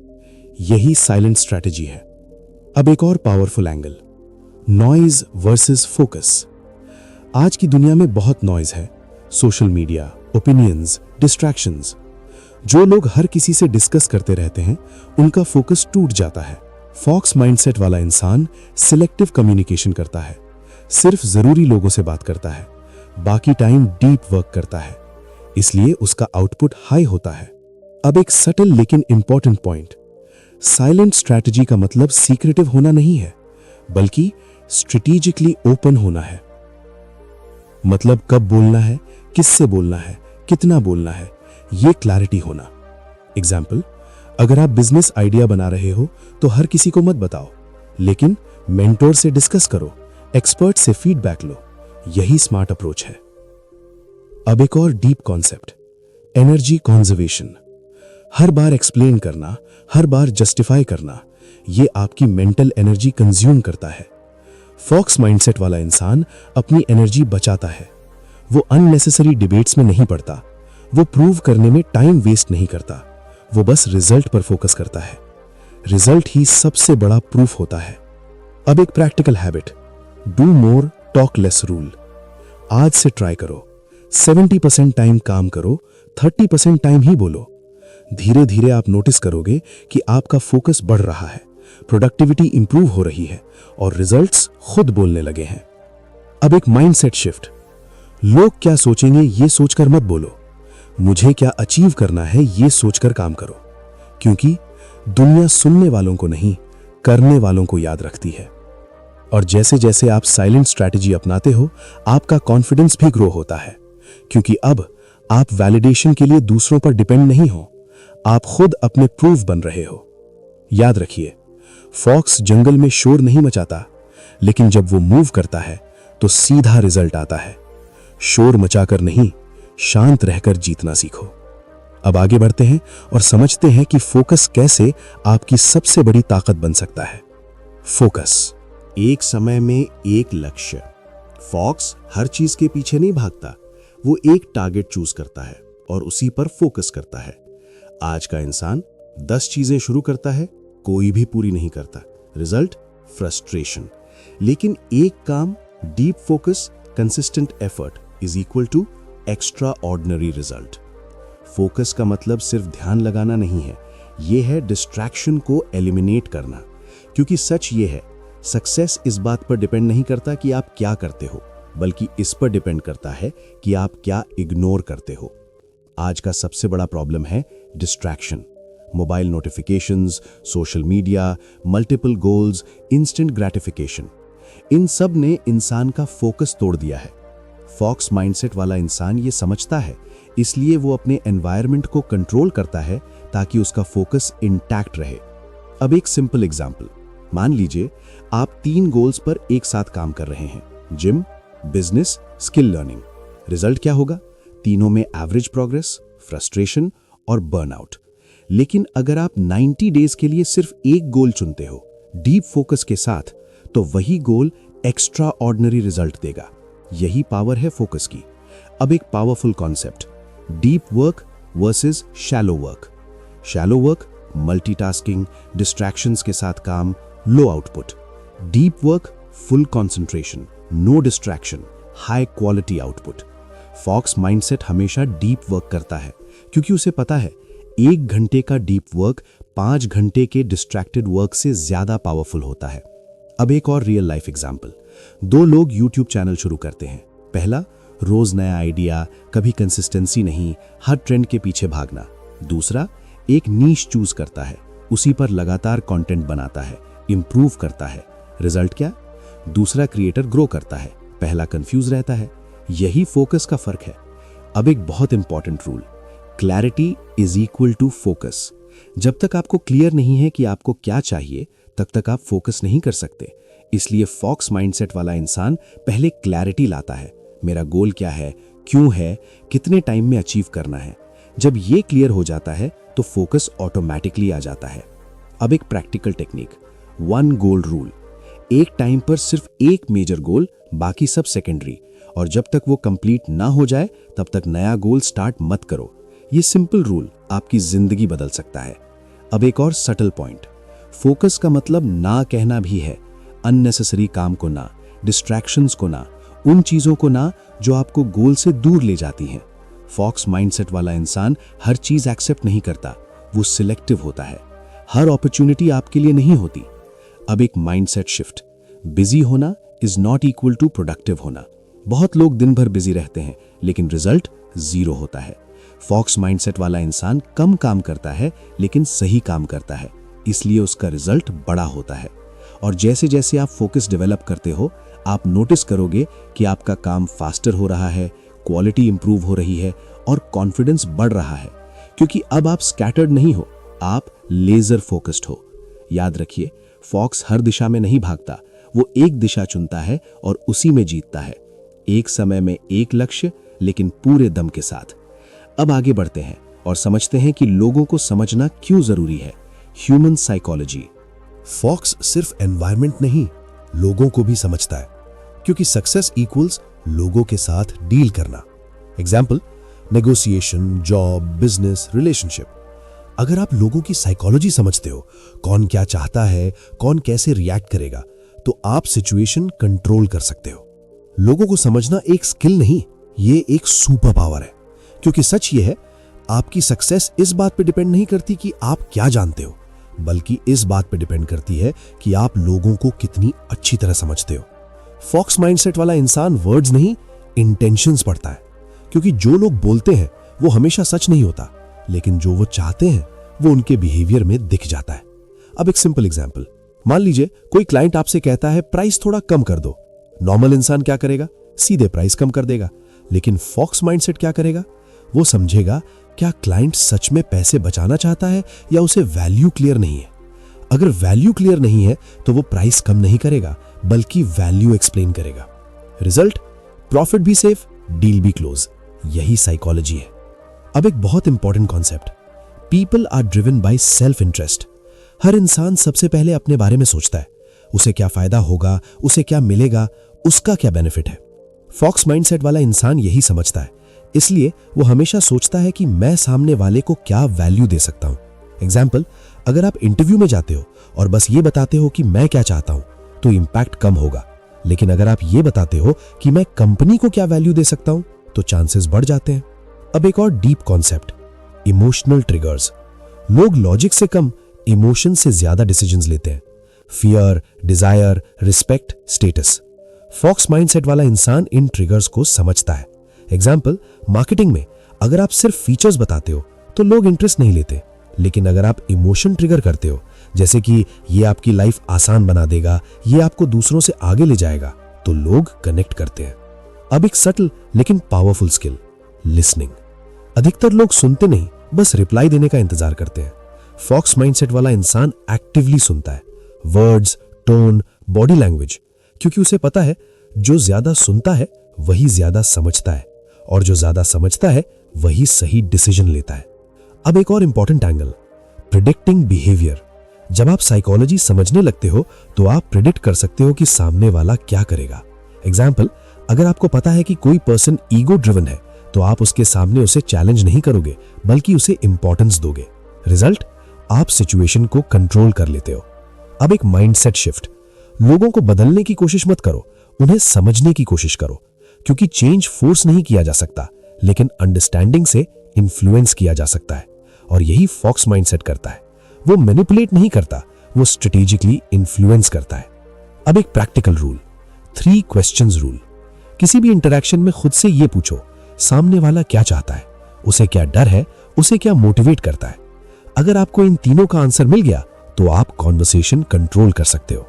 Speaker 2: यही साइलेंट स्ट्रैटेजी है। अब एक और powerful angle, noise versus focus. आज की दुनिया में बहुत नॉइज है, सोशल मीडिया, ओपिनियंस, डिस्ट्रैक्शंस। जो लोग हर किसी से डिस्कस करते रहते हैं, उनका फोकस टूट जाता है। फॉक्स माइंडसेट वाला इंसान सिलेक्टिव कम्युनिकेशन करता है, सिर्फ जरूरी लोगों से बात करता है, बाकी टाइम डीप वर्क करता है, इसलिए उसका आउटपुट हाई होता है। अब एक सटल लेकिन इंपॉर्टेंट पॉइंट, साइलेंट स्ट्रैटेजी का मतलब सीक्रेटिव होना नहीं है, बल्कि स्ट्रेटेजिकली ओपन होना है। मतलब कब बोलना है, किससे बोलना है, कितना बोलना है, ये क्लैरिटी होना। एग्जाम्पल, अगर आप बिजनेस आइडिया बना रहे हो तो हर किसी को मत बताओ, लेकिन मेंटोर से डिस्कस करो, एक्सपर्ट से फीडबैक लो। यही स्मार्ट अप्रोच है। अब एक और डीप कॉन्सेप्ट, एनर्जी कॉन्जर्वेशन। हर बार एक्सप्लेन करना, हर बार जस्टिफाई करना, ये आपकी मेंटल एनर्जी कंज्यूम करता है। फॉक्स माइंडसेट वाला इंसान अपनी एनर्जी बचाता है। वो अननेसेसरी डिबेट्स में नहीं पड़ता, वो प्रूव करने में टाइम वेस्ट नहीं करता, वो बस रिजल्ट पर फोकस करता है। रिजल्ट ही सबसे बड़ा प्रूफ होता है। अब एक practical habit, do more talk less rule. आज से ट्राई करो, 70% टाइम काम करो, 30% टाइम ही बोलो। धीरे धीरे आप नोटिस करोगे कि आपका फोकस बढ़ रहा है, प्रोडक्टिविटी इंप्रूव हो रही है और रिजल्ट्स खुद बोलने लगे हैं। अब एक माइंडसेट शिफ्ट, लोग क्या सोचेंगे ये सोचकर मत बोलो,
Speaker 1: मुझे क्या अचीव करना है ये सोचकर काम करो, क्योंकि दुनिया सुनने वालों को नहीं, करने वालों को याद रखती है। और जैसे जैसे आप साइलेंट स्ट्रैटेजी अपनाते हो, आपका कॉन्फिडेंस भी ग्रो होता है, क्योंकि अब आप वैलिडेशन के लिए दूसरों पर डिपेंड नहीं हो, आप खुद अपने प्रूफ बन रहे हो। याद रखिए, फॉक्स जंगल में शोर नहीं मचाता, लेकिन जब वो मूव करता है तो सीधा रिजल्ट आता है। शोर मचाकर नहीं, शांत रहकर जीतना सीखो। अब आगे बढ़ते हैं और समझते हैं कि फोकस कैसे आपकी सबसे बड़ी ताकत बन सकता है। फोकस,
Speaker 2: एक समय में एक लक्ष्य। फॉक्स हर चीज के पीछे नहीं भागता, वो एक टारगेट चूज करता है और उसी पर फोकस करता है। आज का इंसान 10 चीजें शुरू करता है, कोई भी पूरी नहीं करता। Result frustration. लेकिन एक काम, deep focus, consistent effort is equal to extraordinary result. Focus का मतलब सिर्फ ध्यान लगाना नहीं है, यह है डिस्ट्रैक्शन को एलिमिनेट करना। क्योंकि सच ये है, सक्सेस इस बात पर डिपेंड नहीं करता कि आप क्या करते हो, बल्कि इस पर डिपेंड करता है कि आप क्या इग्नोर करते हो। आज का सबसे बड़ा प्रॉब्लम है distraction. Mobile notifications, social media, multiple goals, instant gratification, इन सब ने इंसान का फोकस तोड़ दिया है। फॉक्स माइंडसेट वाला इंसान ये समझता है, इसलिए वो अपने एनवायरनमेंट को कंट्रोल करता है ताकि उसका फोकस इंटैक्ट रहे। अब एक सिंपल एग्जांपल, मान लीजिए आप 3 गोल्स पर एक साथ काम कर रहे हैं, gym, business, skill learning. Result क्या होगा? तीनों में एवरेज प्रोग्रेस, फ्रस्ट्रेशन और बर्नआउट। लेकिन अगर आप 90 डेज के लिए सिर्फ एक गोल चुनते हो, डीप फोकस के साथ, तो वही गोल एक्स्ट्रा ऑर्डिनरी रिजल्ट देगा। यही पावर है फोकस की। अब एक powerful concept, deep work versus shallow work. Shallow work, multitasking, distractions के साथ काम, low output. Deep work, full concentration, no distraction, high quality output. Fox mindset हमेशा डीप वर्क करता है, क्योंकि उसे पता है 1 घंटे का डीप वर्क 5 घंटे के डिस्ट्रैक्टेड वर्क से ज्यादा पावरफुल होता है। अब एक और रियल लाइफ एग्जांपल, 2 लोग यूट्यूब चैनल शुरू करते हैं। पहला, रोज नया आइडिया, कभी कंसिस्टेंसी नहीं, हर ट्रेंड के पीछे भागना। दूसरा, एक नीश चूज करता है, उसी पर लगातार कंटेंट बनाता है, इंप्रूव करता है। रिजल्ट क्या? दूसरा क्रिएटर ग्रो करता है, पहला कंफ्यूज रहता है। यही फोकस का फर्क है। अब एक बहुत important rule, clarity is equal to focus. जब तक आपको क्लियर नहीं है कि आपको क्या चाहिए, तब तक आप फोकस नहीं कर सकते। इसलिए फॉक्स माइंडसेट वाला इंसान पहले क्लैरिटी लाता है। मेरा गोल क्या है, क्यों है, कितने टाइम में अचीव करना है। जब ये क्लियर हो जाता है तो फोकस ऑटोमेटिकली आ जाता है। अब एक प्रैक्टिकल टेक्निक, 1 गोल रूल। एक टाइम पर सिर्फ एक मेजर गोल, बाकी सब सेकेंडरी, और जब तक वो कंप्लीट ना हो जाए तब तक नया गोल स्टार्ट मत करो। ये सिंपल रूल आपकी जिंदगी बदल सकता है। अब एक और सटल पॉइंट, फोकस का मतलब ना कहना भी है। अननेसेसरी काम को ना, डिस्ट्रैक्शंस को ना, उन चीजों को ना जो आपको गोल से दूर ले जाती हैं। फॉक्स माइंडसेट वाला इंसान हर चीज एक्सेप्ट नहीं करता, वो सिलेक्टिव होता है। हर अपॉर्चुनिटी आपके लिए नहीं होती। अब एक माइंडसेट शिफ्ट, बिजी होना is not equal to productive होना। बहुत लोग दिन भर बिजी रहते हैं, लेकिन रिजल्ट 0 होता है। फॉक्स माइंडसेट वाला इंसान कम काम करता है, लेकिन सही काम करता है, इसलिए उसका रिजल्ट बड़ा होता है। और जैसे जैसे आप फोकस डेवलप करते हो, आप नोटिस करोगे कि आपका काम फास्टर हो रहा है, क्वालिटी इंप्रूव हो रही है और कॉन्फिडेंस बढ़ रहा है, क्योंकि अब आप स्कैटर्ड नहीं हो, आप लेजर फोकस्ड हो। याद रखिए, फॉक्स हर दिशा में नहीं भागता, वो एक दिशा चुनता है और उसी में जीतता है। एक समय में एक लक्ष्य, लेकिन पूरे दम के साथ। अब आगे बढ़ते हैं और समझते हैं कि लोगों को समझना क्यों जरूरी है। Human psychology.
Speaker 1: फॉक्स सिर्फ एनवायरनमेंट नहीं, लोगों को भी समझता है, क्योंकि सक्सेस इक्वल्स लोगों के साथ डील करना। Example, negotiation, job, business, relationship. अगर आप लोगों की साइकोलॉजी समझते हो, कौन क्या चाहता है, कौन कैसे रिएक्ट करेगा, तो आप सिचुएशन कंट्रोल कर सकते हो। लोगों को समझना एक स्किल नहीं, ये एक सुपर पावर है, क्योंकि सच ये है, आपकी सक्सेस इस बात पे डिपेंड नहीं करती कि आप क्या जानते हो, बल्कि इस बात पे डिपेंड करती है कि आप लोगों को कितनी अच्छी तरह समझते हो। फॉक्स माइंडसेट वाला इंसान वर्ड्स नहीं, इंटेंशंस पढ़ता है, क्योंकि जो लोग बोलते हैं वो हमेशा सच नहीं होता, लेकिन जो वो चाहते हैं वो उनके बिहेवियर में दिख जाता है। अब एक सिंपल एग्जांपल, मान लीजिए कोई क्लाइंट आपसे कहता है प्राइस थोड़ा कम कर दो। नॉर्मल इंसान क्या करेगा? सीधे प्राइस कम कर देगा। लेकिन फॉक्स माइंडसेट क्या करेगा? वो समझेगा क्या क्लाइंट सच में पैसे बचाना चाहता है या उसे वैल्यू क्लियर नहीं है। अगर वैल्यू क्लियर नहीं है तो वो प्राइस कम नहीं करेगा, बल्कि वैल्यू एक्सप्लेन करेगा। रिजल्ट, प्रॉफिट भी सेफ, डील भी क्लोज। यही साइकोलॉजी है। अब एक बहुत important concept, people are driven by self interest. हर इंसान सबसे पहले अपने बारे में सोचता है, उसे क्या फायदा होगा, उसे क्या मिलेगा, उसका क्या बेनिफिट है। फॉक्स माइंडसेट वाला इंसान यही समझता है, इसलिए वो हमेशा सोचता है कि मैं सामने वाले को क्या वैल्यू दे सकता हूं। एग्जाम्पल, अगर आप इंटरव्यू में जाते हो और बस ये बताते हो कि मैं क्या चाहता हूं तो इंपैक्ट कम होगा, लेकिन अगर आप ये बताते हो कि मैं कंपनी को क्या वैल्यू दे सकता हूं तो चांसेस बढ़ जाते हैं। अब एक और डीप कॉन्सेप्ट, इमोशनल ट्रिगर्स। लोग लॉजिक से कम इमोशन से ज्यादा डिसीजंस लेते हैं। Fear, desire, respect, status. Fox mindset वाला इंसान इन ट्रिगर्स को समझता है। एग्जाम्पल, मार्केटिंग में अगर आप सिर्फ फीचर्स बताते हो तो लोग इंटरेस्ट नहीं लेते, लेकिन अगर आप इमोशन ट्रिगर करते हो, जैसे कि ये आपकी लाइफ आसान बना देगा, ये आपको दूसरों से आगे ले जाएगा, तो लोग कनेक्ट करते हैं। अब एक सटल लेकिन पावरफुल स्किल, लिसनिंग। अधिकतर लोग सुनते नहीं, बस रिप्लाई देने का इंतजार करते हैं। फॉक्स माइंडसेट वाला इंसान एक्टिवली सुनता है, वर्ड्स, टोन, बॉडी लैंग्वेज, क्योंकि उसे पता है जो ज्यादा सुनता है वही ज्यादा समझता है, और जो ज्यादा समझता है वही सही डिसीजन लेता है। अब एक और इंपॉर्टेंट एंगल, प्रिडिक्टिंग बिहेवियर। जब आप साइकोलॉजी समझने लगते हो तो आप प्रिडिक्ट कर सकते हो कि सामने वाला क्या करेगा। एग्जाम्पल, अगर आपको पता है कि कोई पर्सन ईगो ड्रिवन है तो आप उसके सामने उसे चैलेंज नहीं करोगे, बल्कि उसे इंपॉर्टेंस दोगे। रिजल्ट, आप सिचुएशन को कंट्रोल कर लेते हो। अब एक माइंडसेट शिफ्ट, लोगों को बदलने की कोशिश मत करो, उन्हें समझने की कोशिश करो, क्योंकि चेंज फोर्स नहीं किया जा सकता, लेकिन अंडरस्टैंडिंग से इन्फ्लुएंस किया जा सकता है। और यही फॉक्स माइंडसेट करता है। वो मैनिपुलेट नहीं करता, वो स्ट्रेटेजिकली इन्फ्लुएंस करता है। अब एक प्रैक्टिकल रूल, 3 क्वेश्चंस रूल। किसी भी इंटरैक्शन में खुद से ये पूछो, सामने वाला क्या चाहता है, उसे क्या डर है, उसे क्या मोटिवेट करता है। अगर आपको इन तीनों का आंसर मिल गया तो आप कॉन्वर्सेशन कंट्रोल कर सकते हो।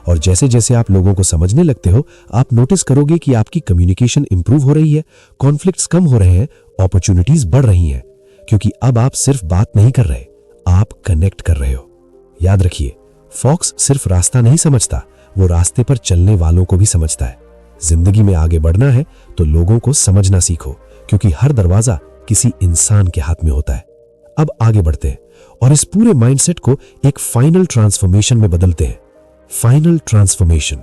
Speaker 1: और जैसे जैसे आप लोगों को समझने लगते हो, आप नोटिस करोगे कि आपकी कम्युनिकेशन इंप्रूव हो रही है, कॉन्फ्लिक्ट्स कम हो रहे हैं, अपॉर्चुनिटीज बढ़ रही हैं, क्योंकि अब आप सिर्फ बात नहीं कर रहे, आप कनेक्ट कर रहे हो। याद रखिए, फॉक्स सिर्फ रास्ता नहीं समझता, वो रास्ते पर चलने वालों को भी समझता है। जिंदगी में आगे बढ़ना है तो लोगों को समझना सीखो, क्योंकि हर दरवाजा किसी इंसान के हाथ में होता है। अब आगे बढ़ते हैं और इस पूरे माइंडसेट को एक फाइनल ट्रांसफॉर्मेशन में बदलते हैं। Final transformation.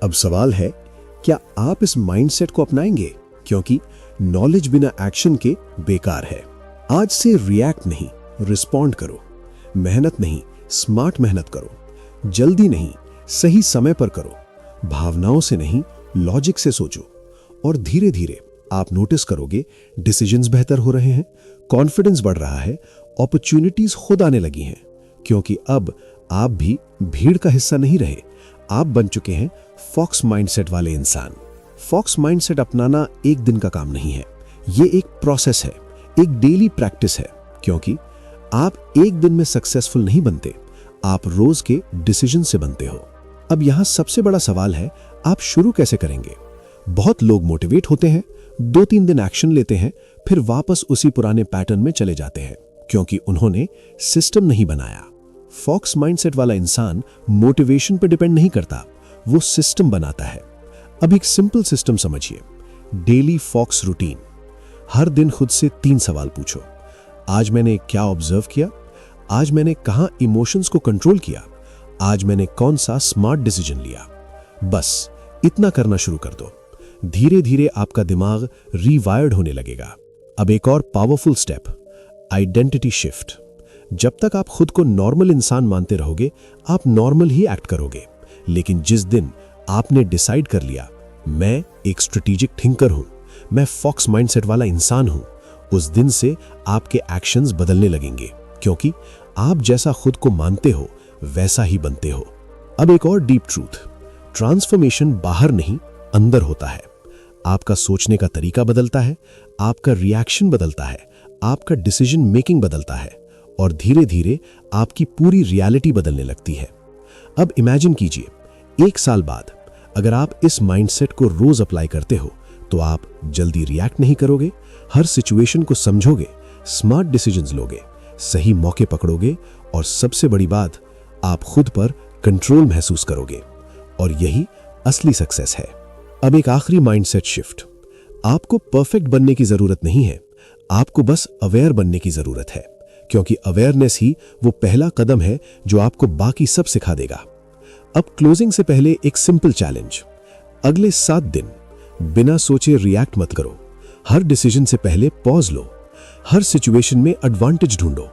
Speaker 2: अब सवाल है, क्या आप इस माइंडसेट को अपनाएंगे? क्योंकि नॉलेज बिना एक्शन के बेकार है। आज से रिएक्ट नहीं, रिस्पॉन्ड करो। मेहनत नहीं, स्मार्ट मेहनत करो। जल्दी नहीं, सही समय पर करो। भावनाओं से नहीं, लॉजिक से सोचो। और धीरे धीरे आप नोटिस करोगे डिसीजंस बेहतर हो रहे हैं, कॉन्फिडेंस बढ़ रहा है, अपॉर्चुनिटीज खुद आने लगी हैं, क्योंकि अब आप भी भीड़ का हिस्सा नहीं रहे, आप बन चुके हैं फॉक्स माइंडसेट वाले इंसान। फॉक्स माइंडसेट अपनाना एक दिन का काम नहीं है, ये एक प्रोसेस है, एक डेली प्रैक्टिस है, क्योंकि आप एक दिन में सक्सेसफुल नहीं बनते, आप रोज के डिसीजन से बनते हो। अब यहां सबसे बड़ा सवाल है, आप शुरू कैसे करेंगे? बहुत लोग मोटिवेट होते हैं, 2-3 दिन एक्शन लेते हैं, फिर वापस उसी पुराने पैटर्न में चले जाते हैं, क्योंकि उन्होंने सिस्टम नहीं बनाया। फॉक्स माइंडसेट वाला इंसान मोटिवेशन पर डिपेंड नहीं करता, वो सिस्टम बनाता है। अब एक सिंपल सिस्टम समझिए, डेली फॉक्स रूटीन। हर दिन खुद से 3 सवाल पूछो। आज मैंने क्या ऑब्जर्व किया? आज मैंने कहां इमोशंस को कंट्रोल किया? आज मैंने कौन सा स्मार्ट डिसीजन लिया? बस इतना करना शुरू कर दो। धीरे धीरे आपका दिमाग रीवायर्ड होने लगेगा। अब एक और पावरफुल स्टेप, आइडेंटिटी शिफ्ट। जब तक आप खुद को नॉर्मल इंसान मानते रहोगे, आप नॉर्मल ही एक्ट करोगे। लेकिन जिस दिन आपने डिसाइड कर लिया, मैं एक स्ट्रेटेजिक थिंकर हूं, मैं फॉक्स माइंडसेट वाला इंसान हूं, उस दिन से आपके एक्शंस बदलने लगेंगे, क्योंकि आप जैसा खुद को मानते हो वैसा ही बनते हो। अब एक और डीप ट्रूथ, ट्रांसफॉर्मेशन बाहर नहीं, अंदर होता है। आपका सोचने का तरीका बदलता है, आपका रिएक्शन बदलता है, आपका डिसीजन मेकिंग बदलता है और धीरे धीरे आपकी पूरी रियलिटी बदलने लगती है। अब इमेजिन कीजिए, 1 साल बाद अगर आप इस माइंडसेट को रोज अप्लाई करते हो तो आप जल्दी रिएक्ट नहीं करोगे, हर सिचुएशन को समझोगे, स्मार्ट डिसीजंस लोगे, सही मौके पकड़ोगे और सबसे बड़ी बात, आप खुद पर कंट्रोल महसूस करोगे। और यही असली सक्सेस है। अब एक आखिरी माइंडसेट शिफ्ट। आपको परफेक्ट बनने की जरूरत नहीं है, आपको बस अवेयर बनने की जरूरत है, क्योंकि अवेयरनेस ही वो पहला कदम है जो आपको बाकी सब सिखा देगा। अब क्लोजिंग से पहले एक सिंपल चैलेंज। अगले 7 दिन बिना सोचे रिएक्ट मत करो। हर डिसीजन से पहले पॉज लो, हर सिचुएशन में एडवांटेज ढूंढो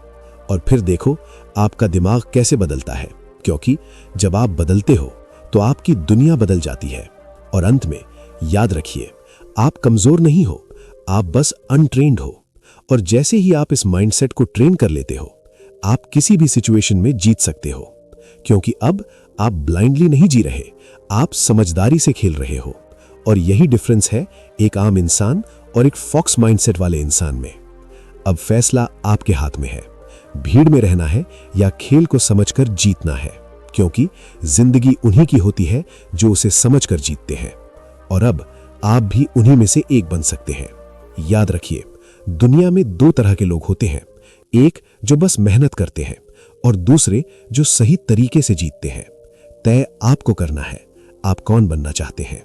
Speaker 2: और फिर देखो आपका दिमाग कैसे बदलता है, क्योंकि जब आप बदलते हो तो आपकी दुनिया बदल जाती है। और अंत में याद रखिए, आप कमजोर नहीं हो, आप बस अनट्रेन्ड हो। और जैसे ही आप इस माइंडसेट को ट्रेन कर लेते हो, आप किसी भी सिचुएशन में जीत सकते हो, क्योंकि अब आप ब्लाइंडली नहीं जी रहे, आप समझदारी से खेल रहे हो। और यही डिफरेंस है एक आम इंसान और एक फॉक्स माइंडसेट वाले इंसान में। अब फैसला आपके हाथ में है, भीड़ में रहना है या खेल को समझकर जीतना है, क्योंकि जिंदगी उन्हीं की होती है जो उसे समझकर जीतते हैं। और अब आप भी उन्हीं में से एक बन सकते हैं। याद रखिए, दुनिया में 2 तरह के लोग होते हैं, एक जो बस मेहनत करते हैं और दूसरे जो सही तरीके से जीतते हैं। तय आपको करना है, आप कौन बनना चाहते हैं।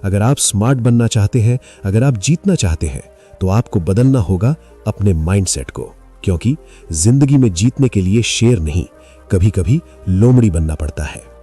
Speaker 2: अगर आप स्मार्ट बनना चाहते हैं, अगर आप जीतना चाहते हैं, तो आपको बदलना होगा अपने माइंडसेट को, क्योंकि जिंदगी में जीतने के लिए शेर नहीं, कभी-कभी लोमड़ी बनना पड़ता है।